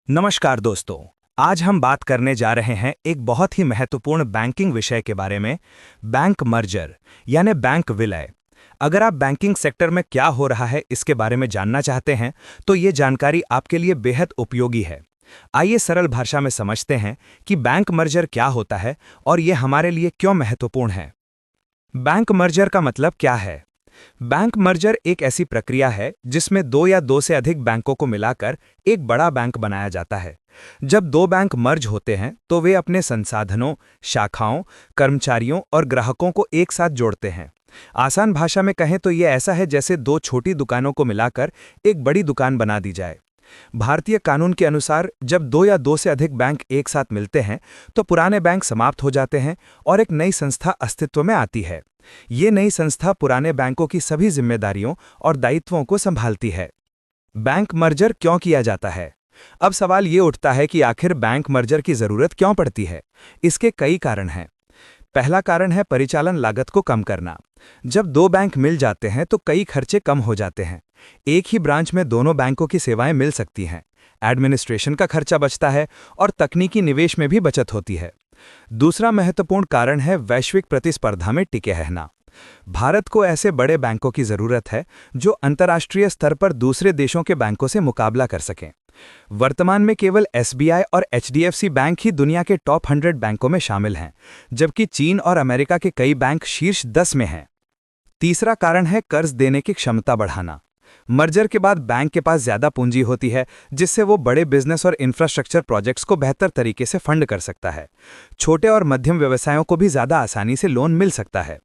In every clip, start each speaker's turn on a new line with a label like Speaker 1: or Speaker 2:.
Speaker 1: नमस्कार दोस्तों। आज हम बात करने जा रहे हैं एक बहुत ही महत्वपूर्ण बैंकिंग विषय के बारे में, बैंक मर्जर यानी बैंक विलय। अगर आप बैंकिंग सेक्टर में क्या हो रहा है इसके बारे में जानना चाहते हैं तो ये जानकारी आपके लिए बेहद उपयोगी है। आइए सरल भाषा में समझते हैं कि बैंक मर्जर क्या होता है और ये हमारे लिए क्यों महत्वपूर्ण है। बैंक मर्जर का मतलब क्या है? बैंक मर्जर एक ऐसी प्रक्रिया है जिसमें दो या दो से अधिक बैंकों को मिलाकर एक बड़ा बैंक बनाया जाता है। जब दो बैंक मर्ज होते हैं तो वे अपने संसाधनों, शाखाओं, कर्मचारियों और ग्राहकों को एक साथ जोड़ते हैं। आसान भाषा में कहें तो ये ऐसा है जैसे दो छोटी दुकानों को मिलाकर एक बड़ी दुकान बना दी जाए। भारतीय कानून के अनुसार जब दो या दो से अधिक बैंक एक साथ मिलते हैं तो पुराने बैंक समाप्त हो जाते हैं और एक नई संस्था अस्तित्व में आती है। ये नई संस्था पुराने बैंकों की सभी जिम्मेदारियों और दायित्वों को संभालती है। बैंक मर्जर क्यों किया जाता है? अब सवाल ये उठता है कि आखिर बैंक मर्जर की जरूरत क्यों पड़ती है? इसके कई कारण हैं। पहला कारण है परिचालन लागत को कम करना। जब दो बैंक मिल जाते हैं तो कई खर्चे कम हो जाते हैं। एक ही ब्रांच में दोनों बैंकों की सेवाएं मिल सकती हैं। एडमिनिस्ट्रेशन का खर्चा बचता है और तकनीकी निवेश में भी बचत होती है। दूसरा महत्वपूर्ण कारण है वैश्विक प्रतिस्पर्धा में टिके रहना। भारत को ऐसे बड़े बैंकों की जरूरत है जो अंतर्राष्ट्रीय स्तर पर दूसरे देशों के बैंकों से मुकाबला कर सकें। वर्तमान में केवल एसबीआई और एचडीएफसी बैंक ही दुनिया के टॉप 100 बैंकों में शामिल हैं, जबकि चीन और अमेरिका के कई बैंक शीर्ष 10 में हैं। तीसरा कारण है कर्ज देने की क्षमता बढ़ाना। मर्जर के बाद बैंक के पास ज्यादा पूंजी होती है जिससे वो बड़े बिजनेस और इंफ्रास्ट्रक्चर प्रोजेक्ट्स को बेहतर तरीके से फंड कर सकता है। छोटे और मध्यम व्यवसायों को भी ज्यादा आसानी से लोन मिल सकता है।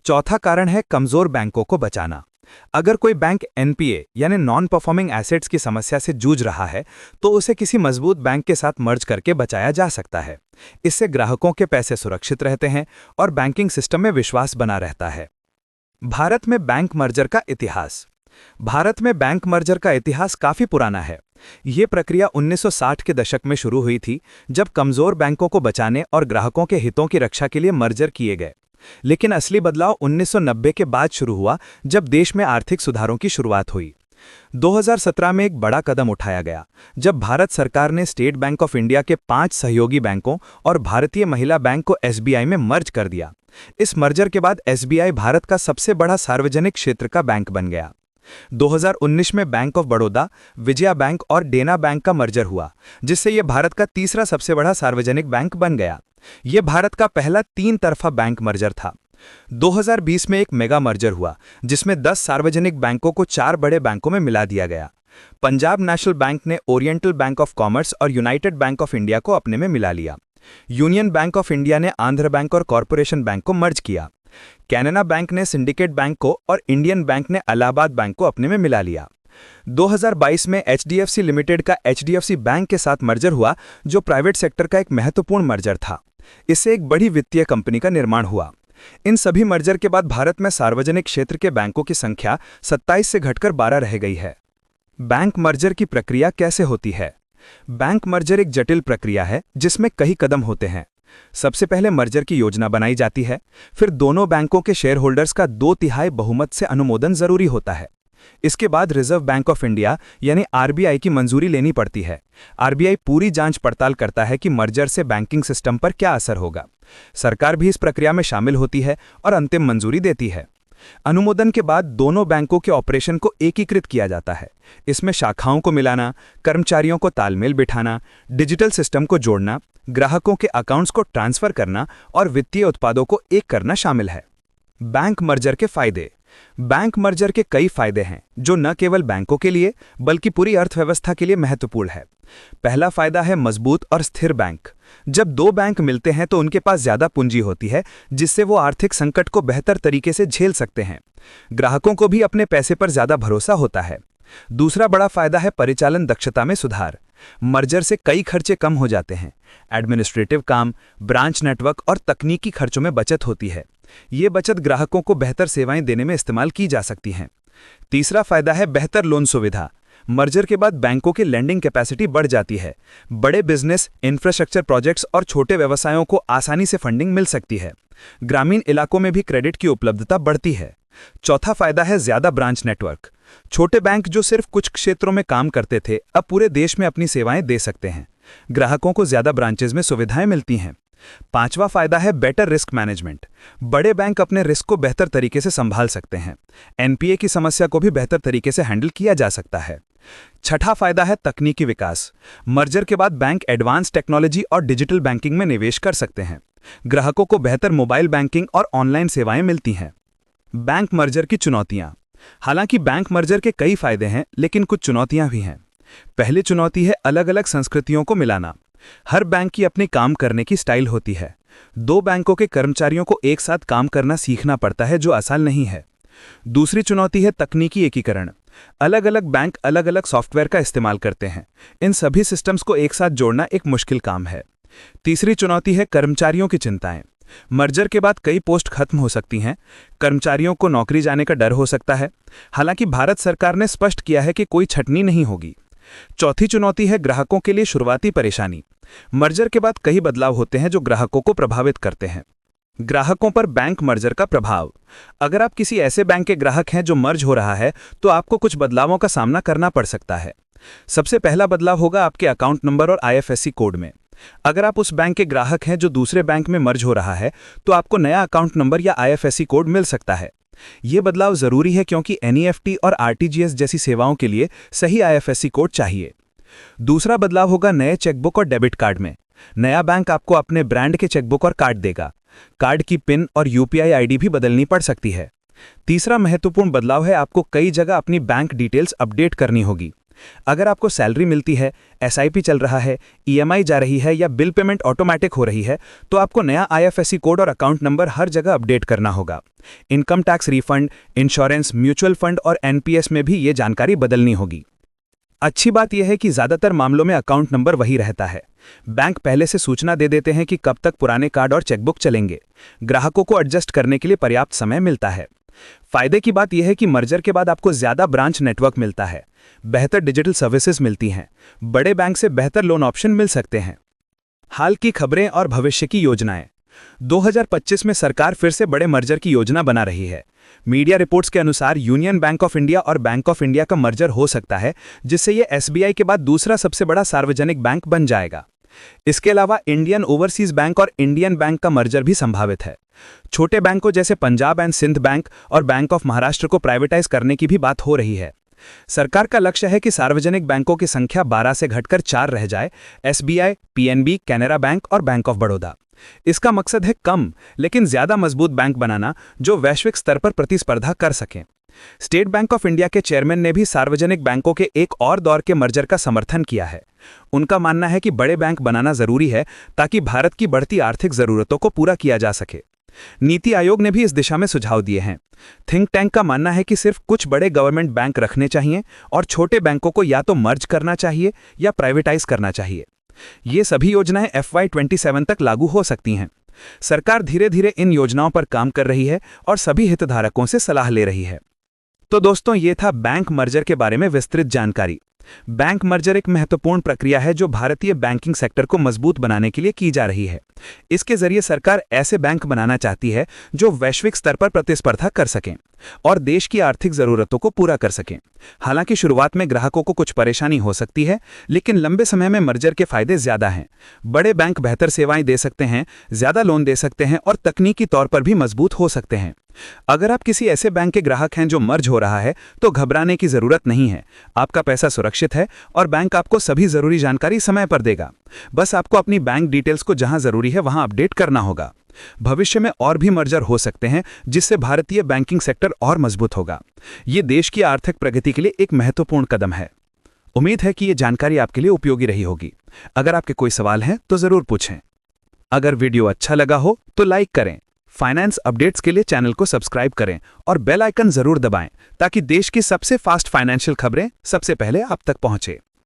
Speaker 1: चौथा कारण है कमजोर बैंकों को बचाना। अगर कोई बैंक एनपीए यानी नॉन परफॉर्मिंग एसेट्स की समस्या से जूझ रहा है तो उसे किसी मजबूत बैंक के साथ मर्ज करके बचाया जा सकता है। इससे ग्राहकों के पैसे सुरक्षित रहते हैं और बैंकिंग सिस्टम में विश्वास बना रहता है। भारत में बैंक मर्जर का इतिहास। भारत में बैंक मर्जर का इतिहास काफी पुराना है। ये प्रक्रिया 1960 के दशक में शुरू हुई थी, जब कमजोर बैंकों को बचाने और ग्राहकों के हितों की रक्षा के लिए मर्जर किए गए। लेकिन असली बदलाव 1990 के बाद शुरू हुआ, जब देश में आर्थिक सुधारों की शुरुआत हुई। 2017 में एक बड़ा कदम उठाया गया, जब भारत सरकार ने स्टेट बैंक ऑफ इंडिया के 5 सहयोगी बैंकों और भारतीय महिला बैंक को एसबीआई में मर्ज कर दिया। इस मर्जर के बाद एसबीआई भारत का सबसे बड़ा सार्वजनिक क्षेत्र का बैंक बन गया। 2019 में bank of Baroda, Vijaya bank और डेना बैंक का मर्जर हुआ, जिससे यह भारत का तीसरा सबसे बड़ा सार्वजनिक बैंक बन गया। यह भारत का पहला 3 तरफा बैंक मर्जर था। 2020 में एक मेगा मर्जर हुआ, जिसमें 10 सार्वजनिक बैंकों को 4 बड़े बैंकों में मिला दिया गया। पंजाब नेशनल बैंक ने ओरिएंटल बैंक ऑफ कॉमर्स और यूनाइटेड बैंक ऑफ इंडिया को अपने में मिला लिया। यूनियन बैंक ऑफ इंडिया ने आंध्र बैंक और कॉरपोरेशन बैंक को मर्ज किया। कैनरा बैंक ने सिंडिकेट बैंक को और इंडियन बैंक ने इलाहाबाद बैंक को अपने में मिला लिया। 2022 में एचडीएफसी लिमिटेड का एचडीएफसी बैंक के साथ मर्जर हुआ, जो प्राइवेट सेक्टर का एक महत्वपूर्ण मर्जर था। इससे एक बड़ी वित्तीय कंपनी का निर्माण हुआ। इन सभी मर्जर के बाद भारत में सार्वजनिक क्षेत्र के बैंकों की संख्या 27 से घटकर 12 रह गई है। बैंक मर्जर की प्रक्रिया कैसे होती है? बैंक मर्जर एक जटिल प्रक्रिया है जिसमें कई कदम होते हैं। सबसे पहले मर्जर की योजना बनाई जाती है, फिर दोनों बैंकों के शेयर होल्डर्स का 2/3 बहुमत से अनुमोदन जरूरी होता है। इसके बाद रिजर्व बैंक ऑफ इंडिया यानी आरबीआई की मंजूरी लेनी पड़ती है। आरबीआई पूरी जांच पड़ताल करता है कि मर्जर से बैंकिंग सिस्टम पर क्या असर होगा। सरकार भी इस प्रक्रिया में शामिल होती है और अंतिम मंजूरी देती है। अनुमोदन के बाद दोनों बैंकों के ऑपरेशन को एकीकृत किया जाता है। इसमें शाखाओं को मिलाना, कर्मचारियों को तालमेल बिठाना, डिजिटल सिस्टम को जोड़ना, ग्राहकों के अकाउंट्स को ट्रांसफर करना और वित्तीय उत्पादों को एक करना शामिल है। बैंक मर्जर के फायदे। बैंक मर्जर के कई फायदे हैं जो न केवल बैंकों के लिए बल्कि पूरी अर्थव्यवस्था के लिए महत्वपूर्ण है। पहला फायदा है मजबूत और स्थिर बैंक। जब दो बैंक मिलते हैं तो उनके पास ज्यादा पूंजी होती है, जिससे वो आर्थिक संकट को बेहतर तरीके से झेल सकते हैं। ग्राहकों को भी अपने पैसे पर ज्यादा भरोसा होता है। दूसरा बड़ा फायदा है परिचालन दक्षता में सुधार। मर्जर से कई खर्चे कम हो जाते हैं। एडमिनिस्ट्रेटिव काम, ब्रांच नेटवर्क और तकनीकी खर्चों में बचत होती है। ये बचत ग्राहकों को बेहतर सेवाएं देने में इस्तेमाल की जा सकती हैं। तीसरा फायदा है बेहतर लोन सुविधा। मर्जर के बाद बैंकों की लेंडिंग कैपेसिटी बढ़ जाती है। बड़े बिजनेस, इंफ्रास्ट्रक्चर प्रोजेक्ट्स और छोटे व्यवसायों को आसानी से फंडिंग मिल सकती है। ग्रामीण इलाकों में भी क्रेडिट की उपलब्धता बढ़ती है। चौथा फायदा है ज्यादा ब्रांच नेटवर्क। छोटे बैंक जो सिर्फ कुछ क्षेत्रों में काम करते थे अब पूरे देश में अपनी सेवाएं दे सकते हैं। ग्राहकों को ज्यादा ब्रांचेज में सुविधाएं मिलती हैं। पांचवा फायदा है बेटर रिस्क मैनेजमेंट। बड़े बैंक अपने रिस्क को बेहतर तरीके से संभाल सकते हैं। एनपीए की समस्या को भी बेहतर तरीके से हैंडल किया जा सकता है। छठा फायदा है तकनीकी विकास। मर्जर के बाद बैंक एडवांस टेक्नोलॉजी और डिजिटल बैंकिंग में निवेश कर सकते हैं। ग्राहकों को बेहतर मोबाइल बैंकिंग और ऑनलाइन सेवाएं मिलती हैं। बैंक मर्जर की चुनौतियां। हालांकि बैंक मर्जर के कई फायदे हैं, लेकिन कुछ चुनौतियां भी हैं। पहली चुनौती है अलग अलग संस्कृतियों को मिलाना। हर बैंक की अपनी काम करने की स्टाइल होती है। दो बैंकों के कर्मचारियों को एक साथ काम करना सीखना पड़ता है, जो आसान नहीं है। दूसरी चुनौती है तकनीकी एकीकरण। अलग अलग बैंक अलग अलग सॉफ्टवेयर का इस्तेमाल करते हैं। इन सभी सिस्टम्स को एक साथ जोड़ना एक मुश्किल काम है। तीसरी चुनौती है कर्मचारियों की चिंताएं। मर्जर के बाद कई पोस्ट खत्म हो सकती हैं। कर्मचारियों को नौकरी जाने का डर हो सकता है। हालांकि भारत सरकार ने स्पष्ट किया है कि कोई छटनी नहीं होगी। चौथी चुनौती है ग्राहकों के लिए शुरुआती परेशानी। मर्जर के बाद कई बदलाव होते हैं जो ग्राहकों को प्रभावित करते हैं। ग्राहकों पर बैंक मर्जर का प्रभाव। अगर आप किसी ऐसे बैंक के ग्राहक हैं जो मर्ज हो रहा है, तो आपको कुछ बदलावों का सामना करना पड़ सकता है। सबसे पहला बदलाव होगा आपके अकाउंट नंबर और आईएफएससी कोड में। अगर आप उस बैंक के ग्राहक हैं जो दूसरे बैंक में मर्ज हो रहा है, तो आपको नया अकाउंट नंबर या आईएफएससी कोड मिल सकता है। ये बदलाव जरूरी है क्योंकि एनईएफटी और आरटीजीएस जैसी सेवाओं के लिए सही आईएफएससी कोड चाहिए। दूसरा बदलाव होगा नए चेकबुक और डेबिट कार्ड में। नया बैंक आपको अपने ब्रांड के चेकबुक और कार्ड देगा। कार्ड की पिन और यूपीआई आईडी भी बदलनी पड़ सकती है। तीसरा महत्वपूर्ण बदलाव है आपको कई जगह अपनी बैंक डिटेल्स अपडेट करनी होगी। अगर आपको सैलरी मिलती है, एसआईपी चल रहा है, ईएमआई जा रही है या बिल पेमेंट ऑटोमेटिक हो रही है, तो आपको नया आईएफएससी कोड और अकाउंट नंबर हर जगह अपडेट करना होगा। Income tax refund, insurance, mutual fund और एनपीएस में भी ये जानकारी बदलनी होगी। अच्छी बात यह है कि ज्यादातर मामलों में अकाउंट नंबर वही रहता है। बैंक पहले से सूचना दे देते हैं कि कब तक पुराने कार्ड और चेकबुक चलेंगे। ग्राहकों को एडजस्ट करने के लिए पर्याप्त समय मिलता है। फायदे की बात यह है कि मर्जर के बाद आपको ज्यादा ब्रांच नेटवर्क मिलता है, बेहतर डिजिटल सर्विसेज मिलती हैं, बड़े बैंक से बेहतर लोन ऑप्शन मिल सकते हैं। हाल की खबरें और भविष्य की योजनाएं। 2025 में सरकार फिर से बड़े मर्जर की योजना बना रही है। मीडिया रिपोर्ट्स के अनुसार यूनियन बैंक ऑफ इंडिया और बैंक ऑफ इंडिया का मर्जर हो सकता है, जिससे यह एसबीआई के बाद दूसरा सबसे बड़ा सार्वजनिक बैंक बन जाएगा। इसके अलावा इंडियन ओवरसीज बैंक और इंडियन बैंक का मर्जर भी संभावित है। छोटे बैंकों जैसे पंजाब एंड सिंध बैंक और बैंक ऑफ महाराष्ट्र को प्राइवेटाइज करने की भी बात हो रही है। सरकार का लक्ष्य है कि सार्वजनिक बैंकों की संख्या 12 से घटकर 4 रह जाए: एसबीआई, पीएनबी, कैनरा बैंक और बैंक ऑफ बड़ौदा। इसका मकसद है कम लेकिन ज्यादा मजबूत बैंक बनाना जो वैश्विक स्तर पर प्रतिस्पर्धा कर सकें। स्टेट बैंक ऑफ इंडिया के चेयरमैन ने भी सार्वजनिक बैंकों के एक और दौर के मर्जर का समर्थन किया है। उनका मानना है कि बड़े बैंक बनाना जरूरी है ताकि भारत की बढ़ती आर्थिक जरूरतों को पूरा किया जा सके। नीति आयोग ने भी इस दिशा में सुझाव दिए हैं। थिंक टैंक का मानना है कि सिर्फ कुछ बड़े गवर्नमेंट बैंक रखने चाहिए और छोटे बैंकों को या तो मर्ज करना चाहिए या प्राइवेटाइज करना चाहिए। ये सभी योजनाएं FY27 तक लागू हो सकती हैं। सरकार धीरे धीरे इन योजनाओं पर काम कर रही है और सभी हितधारकों से सलाह ले रही है। तो दोस्तों, ये था बैंक मर्जर के बारे में विस्तृत जानकारी। बैंक मर्जर एक महत्वपूर्ण प्रक्रिया है जो भारतीय बैंकिंग सेक्टर को मजबूत बनाने के लिए की जा रही है। इसके जरिए सरकार ऐसे बैंक बनाना चाहती है जो वैश्विक स्तर पर प्रतिस्पर्धा कर सकें और देश की आर्थिक जरूरतों को पूरा कर सकें। हालांकि शुरुआत में ग्राहकों को कुछ परेशानी हो सकती है, लेकिन लंबे समय में मर्जर के फायदे ज्यादा हैं। बड़े बैंक बेहतर सेवाएं दे सकते हैं, ज्यादा लोन दे सकते हैं और तकनीकी तौर पर भी मजबूत हो सकते हैं। अगर आप किसी ऐसे बैंक के ग्राहक हैं जो मर्ज हो रहा है, तो घबराने की जरूरत नहीं है। आपका पैसा सुरक्षित है और बैंक आपको सभी जरूरी जानकारी समय पर देगा। बस आपको अपनी बैंक डिटेल्स को जहां जरूरी है वहां अपडेट करना होगा। भविष्य में और भी मर्जर हो सकते हैं, जिससे भारतीय बैंकिंग सेक्टर और मजबूत होगा। ये देश की आर्थिक प्रगति के लिए एक महत्वपूर्ण कदम है। उम्मीद है कि ये जानकारी आपके लिए उपयोगी रही होगी। अगर आपके कोई सवाल हैं तो जरूर पूछें। अगर वीडियो अच्छा लगा हो तो लाइक करें। फाइनेंस अपडेट्स के लिए चैनल को सब्सक्राइब करें और बेल आइकन जरूर दबाएं ताकि देश की सबसे फास्ट फाइनेंशियल खबरें सबसे पहले आप तक पहुंचे।